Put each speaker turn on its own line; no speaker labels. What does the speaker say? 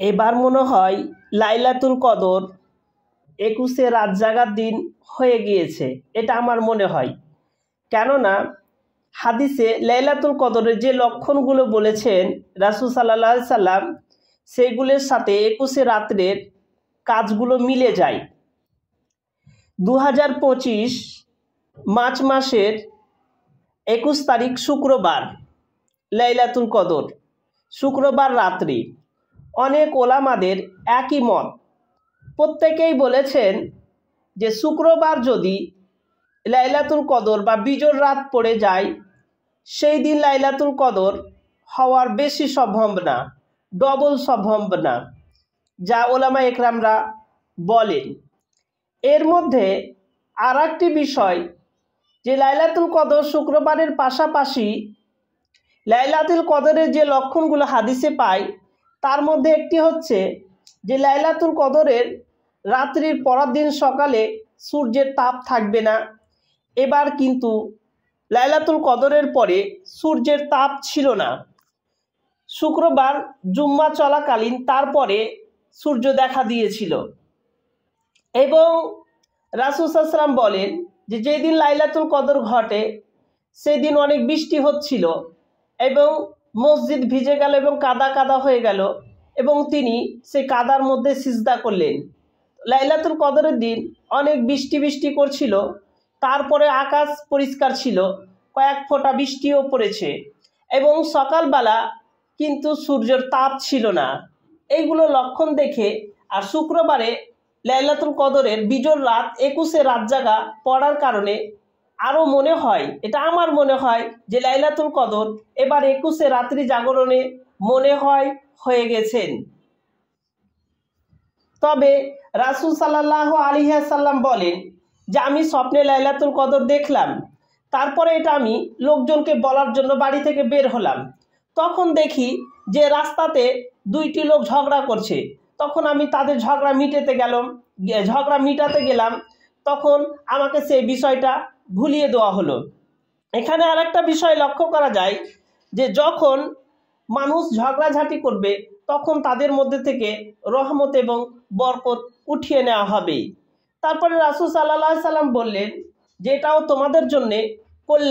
এবার মনে হয় লাইলাতুল কদর 21 রাত জাগার দিন হয়ে গিয়েছে, এটা আমার মনে হয়। কেননা হাদিসে লাইলাতুল কদরের যে লক্ষণগুলো বলেছেন রাসূল সাল্লাল্লাহু আলাইহি সাল্লাম, সেইগুলোর সাথে 21 রাত্রের কাজগুলো মিলে যায়। 2025 মার্চ মাসের 21 তারিখ শুক্রবার লাইলাতুল কদর, শুক্রবার রাত্রি। অনেক ওলামাদের একই মত, প্রত্যেকেই বলেছেন যে শুক্রবার যদি লাইলাতুল কদর বা বিজোড় রাত পড়ে যায়, সেই দিন লাইলাতুল কদর হওয়ার বেশি সম্ভাবনা, ডবল সম্ভাবনা, যা ওলামা একরামরা বলেন। এর মধ্যে আর একটি বিষয় যে লাইলাতুল কদর শুক্রবারের পাশাপাশি লাইলাতুল কদরের যে লক্ষণগুলো হাদিসে পাই, তার মধ্যে একটি হচ্ছে যে লাইলাতুল কদরের রাত্রির পরের দিন সকালে সূর্যের তাপ থাকবে না। এবার কিন্তু লাইলাতুল কদরের পরে সূর্যের তাপ ছিল না। শুক্রবার জুম্মা চলাকালীন তারপরে সূর্য দেখা দিয়েছিল। এবং রাসূল সাল্লাল্লাহু আলাইহি ওয়াসাল্লাম বলেন যে যেদিন লাইলাতুল কদর ঘটে সেদিন অনেক বৃষ্টি হচ্ছিল এবং মসজিদ ভিজে গেল এবং কাদা কাদা হয়ে গেল, এবং তিনি সেই কাদার মধ্যে সিজদা করলেন। লাইলাতুল কদরের দিন অনেক বৃষ্টি বৃষ্টি করছিল, তারপরে আকাশ পরিষ্কার ছিল, কয়েক ফোঁটা বৃষ্টিও পড়েছে, এবং সকালবেলা কিন্তু সূর্যের তাপ ছিল না। এইগুলো লক্ষণ দেখে আর শুক্রবারে লাইলাতুল কদরের বিজোড় রাত 21 রাত জাগা পড়ার কারণে আরও মনে হয়, এটা আমার মনে হয় যে লাইলাতুল কদর এবার 21 রাত্রি জাগরণে মনে হয় হয়ে গেছেন। তবে রাসূল সাল্লাল্লাহু আলাইহি ওয়াসাল্লাম বলেন যে আমি স্বপ্নে লাইলাতুল কদর দেখলাম, তারপরে এটা আমি লোকজনকে বলার জন্য বাড়ি থেকে বের হলাম। তখন দেখি যে রাস্তাতে দুইটি লোক ঝগড়া করছে। তখন আমি তাদের ঝগড়া মিটাতে গেলাম, তখন আমাকে সেই বিষয়টা ভুলিয়ে দেওয়া হলো। এখানে আরেকটা বিষয় লক্ষ্য করা যায় যে যখন মানুষ ঝগড়াঝাটি করবে তখন তাদের মধ্যে থেকে রহমত এবং বরকত উঠিয়ে নেওয়া হবে। তারপরে রাসূল সাল্লাল্লাহু আলাইহি সাল্লাম বললেন যে এটাও তোমাদের জন্যে কল্যাণ।